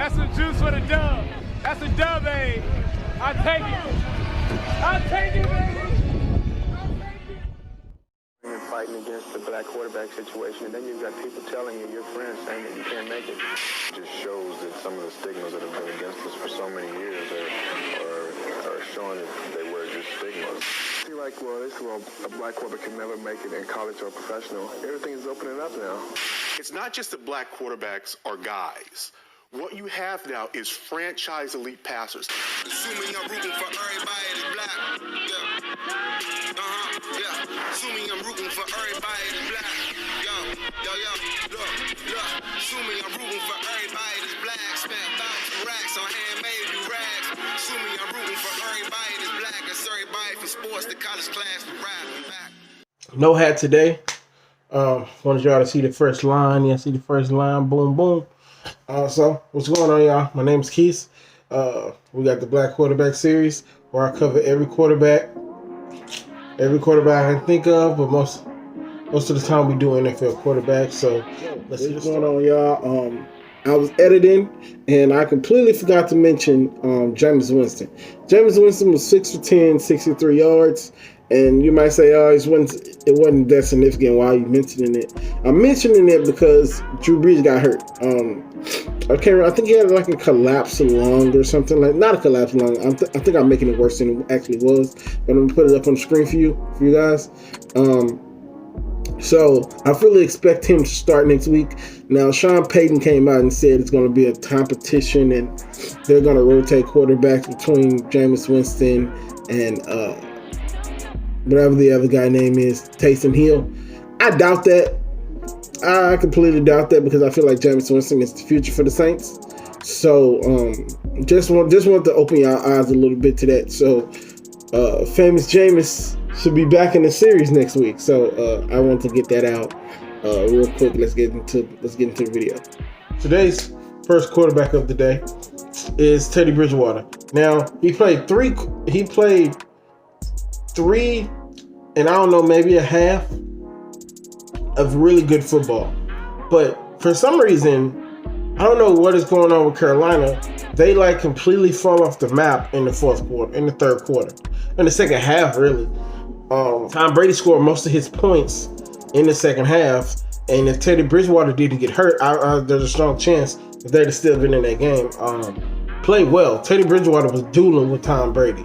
That's some juice for the dub. That's a dub, babe. I take it. I take it, baby. Fighting against the black quarterback situation, and then you've got people telling you, your friends, saying that you can't make it. It just shows that some of the stigmas that have been against us for so many years are showing that they were just stigmas. I feel like, a black quarterback can never make it in college or professional. Everything is opening up now. It's not just that black quarterbacks are guys. What you have now is franchise elite passers. Assuming I'm rooting for everybody that's black. Yeah. Yeah. Assuming I'm rooting for everybody that's black. Yo. Look. Assuming I'm rooting for everybody that's black. Spent thousands of racks on handmade new rags. Assuming I'm rooting for everybody that's black. That's everybody from sports to college class to rap. No hat today. Wanted y'all to see the first line. Yeah, see the first line. Boom, boom. So, what's going on, y'all? My name's Keith. We got the Black Quarterback Series where I cover every quarterback I can think of, but most of the time we do NFL quarterbacks. So, let's see what's going on, y'all. I was editing, and I completely forgot to mention Jameis Winston. Jameis Winston was 6 for 10, 63 yards. And you might say, it wasn't that significant. Why are you mentioning it? I'm mentioning it because Drew Brees got hurt. I think he had like a collapsed lung or something not a collapsed lung. I think I'm making it worse than it actually was. But I'm gonna put it up on the screen for you guys. So I fully expect him to start next week. Now, Sean Payton came out and said it's going to be a competition, and they're going to rotate quarterbacks between Jameis Winston and whatever the other guy name is, Taysom Hill. I doubt that. I completely doubt that because I feel like Jameis Winston is the future for the Saints. So just want to open your eyes a little bit to that. So famous Jameis should be back in the series next week. So I want to get that out real quick. Let's get into the video. Today's first quarterback of the day is Teddy Bridgewater. Now he played three and I don't know, maybe a half of really good football. But for some reason, I don't know what is going on with Carolina. They like completely fall off the map in the third quarter. In the second half, really. Tom Brady scored most of his points in the second half. And if Teddy Bridgewater didn't get hurt, there's a strong chance that they'd have still been in that game. Played well. Teddy Bridgewater was dueling with Tom Brady.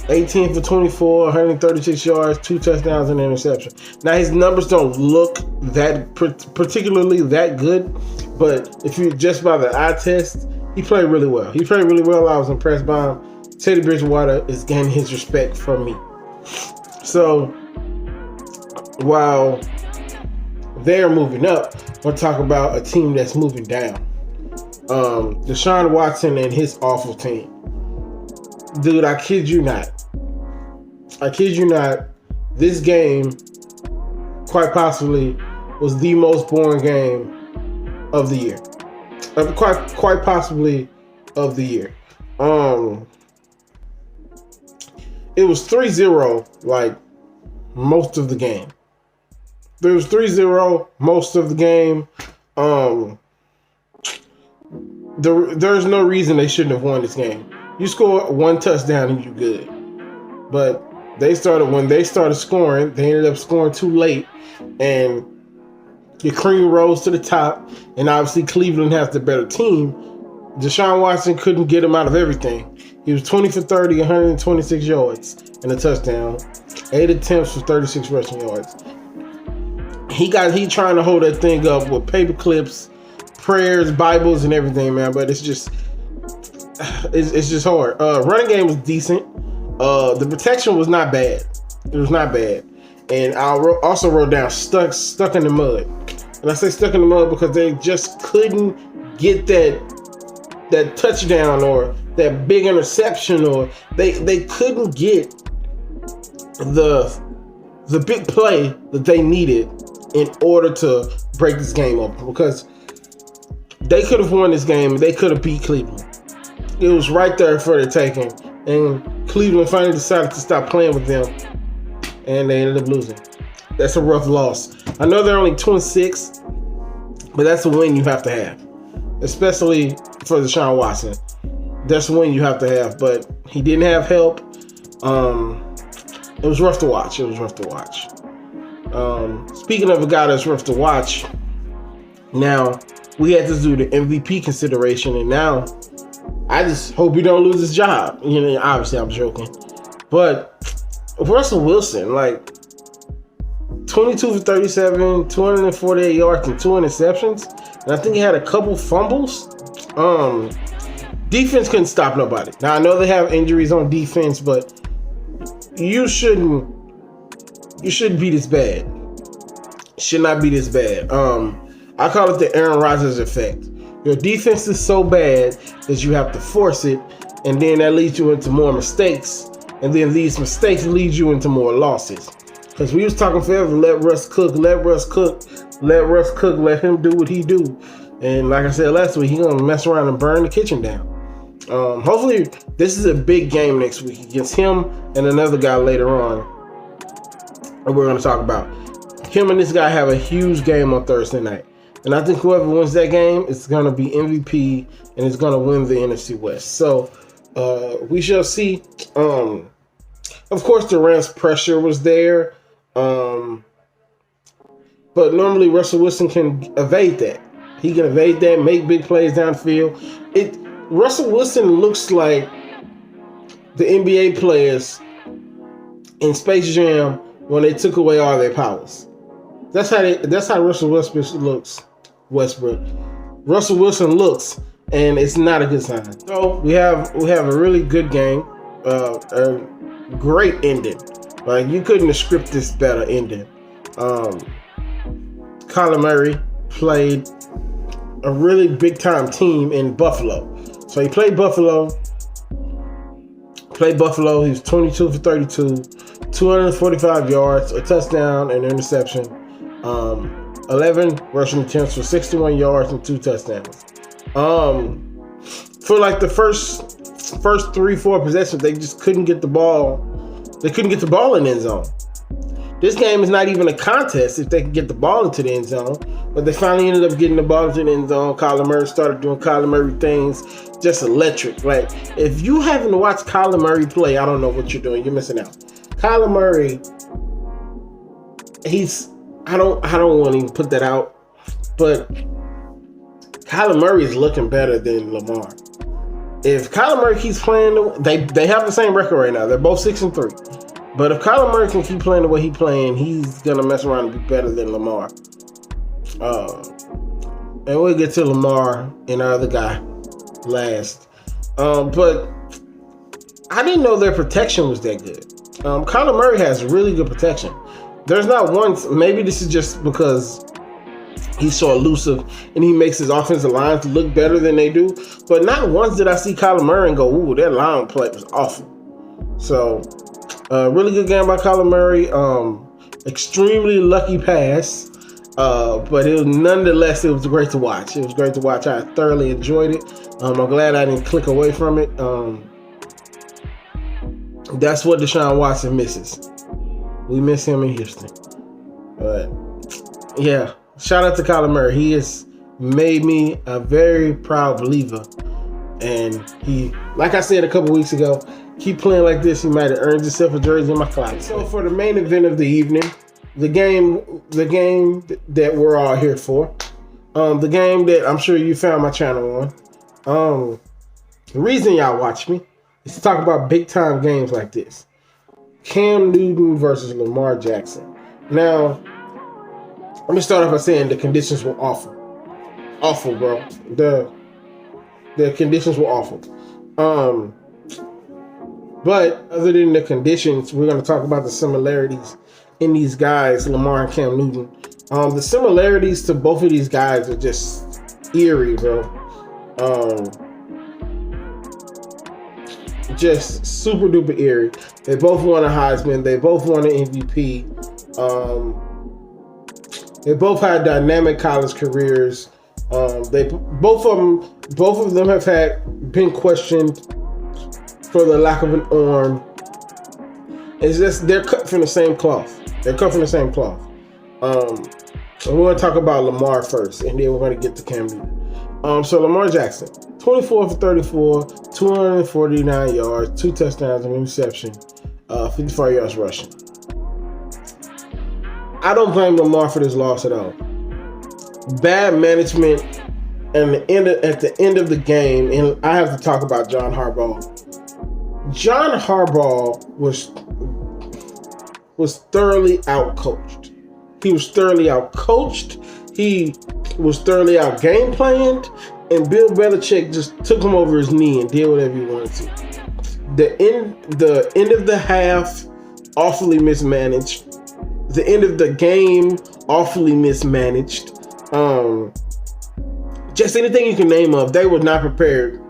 18 for 24, 136 yards, 2 touchdowns and an interception. Now, his numbers don't look that particularly that good, but if you just by the eye test, he played really well. I was impressed by him. Teddy Bridgewater is gaining his respect from me. So, while they're moving up, we'll talk about a team that's moving down. Deshaun Watson and his awful team. Dude, I kid you not. This game, quite possibly, was the most boring game of the year. Quite possibly of the year. It was 3-0 like most of the game. There was 3-0 most of the game. There's no reason they shouldn't have won this game. You score one touchdown and you're good. But when they started scoring, they ended up scoring too late, and your cream rose to the top. And obviously Cleveland has the better team. Deshaun Watson couldn't get him out of everything. He was 20 for 30, 126 yards and a touchdown, 8 attempts for 36 rushing yards. He trying to hold that thing up with paper clips, prayers, Bibles, and everything, man. But it's just hard. Running game was decent. The protection was not bad. It was not bad. And I also wrote down stuck in the mud. And I say stuck in the mud because they just couldn't get that touchdown or that big interception, or they couldn't get the big play that they needed in order to break this game open, because they could have won this game. They could have beat Cleveland. It was right there for the taking, and Cleveland finally decided to stop playing with them, and they ended up losing. That's a rough loss. I know they're only 2-6, but that's a win you have to have. especially for Deshaun Watson. That's when you have to have, but he didn't have help. It was rough to watch. Speaking of a guy that's rough to watch, now we had to do the MVP consideration, and now I just hope he don't lose his job. You know, obviously I'm joking, but Russell Wilson, like 22 for 37, 248 yards and 2 interceptions, and I think he had a couple fumbles. Defense couldn't stop nobody. Now I know they have injuries on defense, but you shouldn't be this bad. Should not be this bad. I call it the Aaron Rodgers effect. Your defense is so bad that you have to force it, and then that leads you into more mistakes, and then these mistakes lead you into more losses. Because we was talking forever, let Russ cook, let him do what he do. And like I said last week, he's gonna mess around and burn the kitchen down. Hopefully this is a big game next week against him and another guy later on, and we're going to talk about him and this guy have a huge game on Thursday night, and I think whoever wins that game is going to be MVP and is going to win the NFC West. So we shall see. Of course the Rams pressure was there, but normally Russell Wilson can evade that. He can evade that, make big plays downfield. Russell Wilson looks like the NBA players in Space Jam when they took away all their powers. That's how Russell Westbrook looks. Russell Wilson looks, and it's not a good sign. So we have a really good game, a great ending. Like, you couldn't have scripted this better ending. Kyler Murray played a really big time team in Buffalo. So he played Buffalo. He was 22 for 32, 245 yards, a touchdown, and an interception. 11 rushing attempts for 61 yards and 2 touchdowns. For like the first 3-4 possessions, they just couldn't get the ball. They couldn't get the ball in the end zone. This game is not even a contest if they can get the ball into the end zone. But they finally ended up getting the ball into the end zone. Kyler Murray started doing Kyler Murray things. Just electric. Like, if you haven't watched Kyler Murray play, I don't know what you're doing. You're missing out. Kyler Murray, I don't want to even put that out, but Kyler Murray is looking better than Lamar. If Kyler Murray keeps playing, they have the same record right now. They're both 6-3. But if Kyler Murray can keep playing the way he's playing, he's gonna mess around and be better than Lamar. And we'll get to Lamar and our other guy last. But I didn't know their protection was that good. Kyler Murray has really good protection. There's not once, maybe this is just because he's so elusive and he makes his offensive lines look better than they do, but not once did I see Kyler Murray and go, ooh, that line play was awful. So, really good game by Kyler Murray. Extremely lucky pass, but nonetheless, it was great to watch. It was great to watch. I thoroughly enjoyed it. I'm glad I didn't click away from it. That's what Deshaun Watson misses. We miss him in Houston. But yeah, shout out to Kyler Murray. He has made me a very proud believer. And he, like I said a couple weeks ago, keep playing like this, he might have earned himself a jersey in my closet. So for the main event of the evening, the game that we're all here for, the game that I'm sure you found my channel on. The reason y'all watch me is to talk about big time games like this. Cam Newton versus Lamar Jackson. Now, let me start off by saying the conditions were awful. Awful, bro. The conditions were awful. But other than the conditions, we're going to talk about the similarities in these guys, Lamar and Cam Newton. The similarities to both of these guys are just eerie, bro. Just super duper eerie. They both won a Heisman. They both won an MVP. They both had dynamic college careers. Both of them have been questioned for the lack of an arm. It's just they're cut from the same cloth. We're going to talk about Lamar first, and then we're going to get to Cam Newton. So Lamar Jackson, 24 for 34, 249 yards, 2 touchdowns and an interception, 54 yards rushing. I don't blame Lamar for this loss at all. Bad management at the end of the game, and I have to talk about John Harbaugh. John Harbaugh was thoroughly outcoached. He was thoroughly outcoached. He was thoroughly out game planned, and Bill Belichick just took him over his knee and did whatever he wanted to. The end of the half, awfully mismanaged. The end of the game, awfully mismanaged. Just anything you can name of, they were not prepared.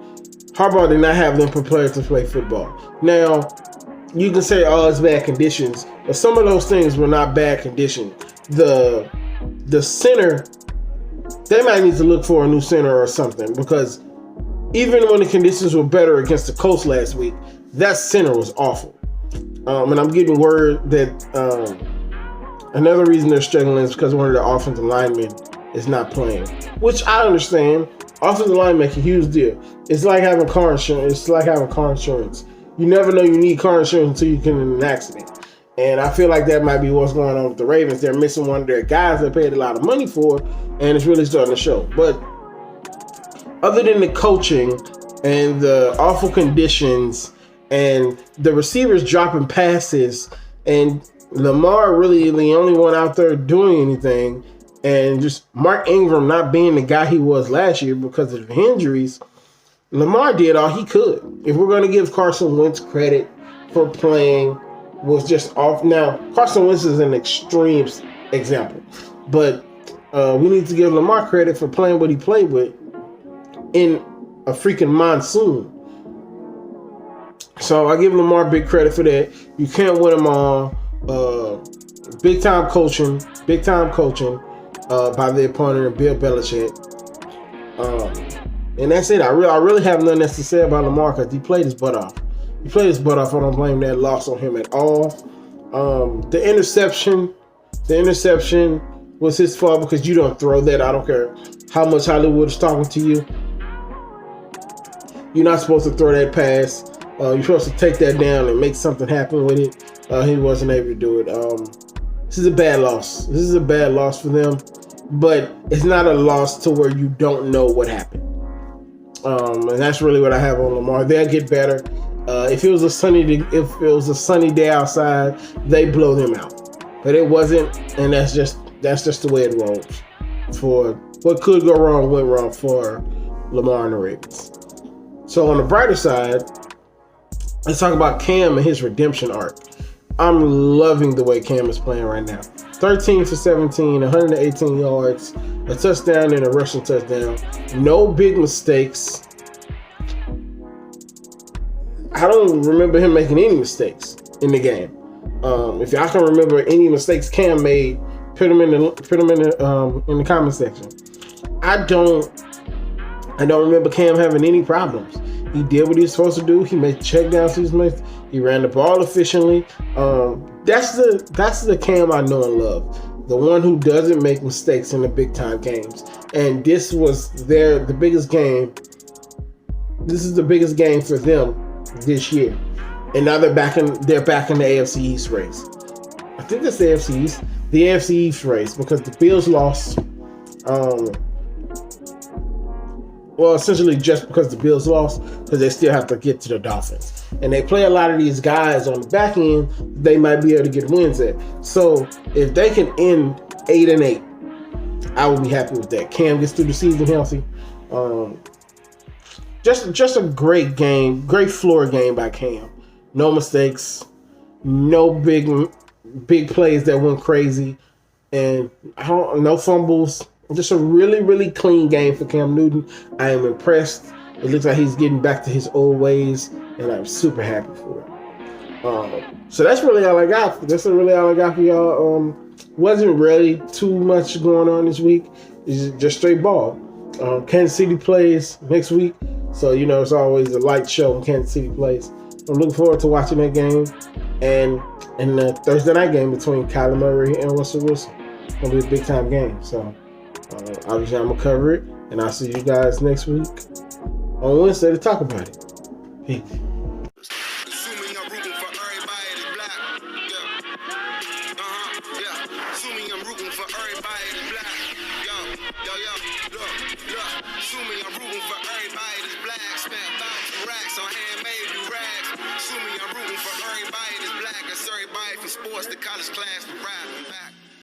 Harbaugh did not have them prepared to play football. Now, you can say, oh, it's bad conditions, but some of those things were not bad conditions. The center, they might need to look for a new center or something, because even when the conditions were better against the Colts last week, that center was awful. And I'm getting word that another reason they're struggling is because one of the offensive linemen is not playing, which I understand. Offensive line make a huge deal. It's like having car insurance. You never know you need car insurance until you get in an accident. And I feel like that might be what's going on with the Ravens. They're missing one of their guys they paid a lot of money for, and it's really starting to show. But other than the coaching and the awful conditions and the receivers dropping passes and Lamar really the only one out there doing anything, and just Mark Ingram not being the guy he was last year because of the injuries, Lamar did all he could. If we're going to give Carson Wentz credit for playing, was just off. Now, Carson Wentz is an extreme example, but we need to give Lamar credit for playing what he played with in a freaking monsoon. So I give Lamar big credit for that. You can't win them all. Big time coaching by the opponent of Bill Belichick. And that's it. I really have nothing else to say about Lamar because he played his butt off. I don't blame that loss on him at all. The interception was his fault because you don't throw that. I don't care how much Hollywood is talking to you. You're not supposed to throw that pass. You're supposed to take that down and make something happen with it. He wasn't able to do it. This is a bad loss. This is a bad loss for them, but it's not a loss to where you don't know what happened. And that's really what I have on Lamar. They'll get better. If it was a sunny day outside, they blow them out. But it wasn't, and that's just the way it rolls. For what could go wrong went wrong for Lamar and the Ravens. So on the brighter side, let's talk about Cam and his redemption arc. I'm loving the way Cam is playing right now. 13 for 17, 118 yards, a touchdown and a rushing touchdown. No big mistakes. I don't remember him making any mistakes in the game. If y'all can remember any mistakes Cam made, put them in the comment section. I don't remember Cam having any problems. He did what he was supposed to do. He made checkdowns. He ran the ball efficiently. That's the Cam I know and love. The one who doesn't make mistakes in the big time games. And this was the biggest game. This is the biggest game for them this year. And now they're back in the AFC East race. I think that's the AFC East. The AFC East race because the Bills lost. Well, essentially just because the Bills lost, because they still have to get to the Dolphins. And they play a lot of these guys on the back end, they might be able to get wins at. So if they can end 8-8, I would be happy with that. Cam gets through the season healthy. Just a great game, great floor game by Cam. No mistakes, no big plays that went crazy, and no fumbles. Just a really, really clean game for Cam Newton. I am impressed. It looks like he's getting back to his old ways, and I'm super happy for it. So that's really all I got. That's really all I got for y'all. Wasn't really too much going on this week. It's just straight ball. Kansas City plays next week, so it's always a light show when Kansas City plays. I'm looking forward to watching that game, and the Thursday night game between Kyler Murray and Russell Wilson. It's gonna be a big time game. So Obviously, I'm going to cover it. And I'll see you guys next week on Wednesday to talk about it. Peace. Assuming I'm rooting for everybody that's black. Assuming I'm rooting for everybody that's black. Look. Assuming I'm rooting for everybody that's black. Spent thousands of racks on handmade new rags. Assuming I'm rooting for everybody that's black. That's everybody from sports to college class to rap.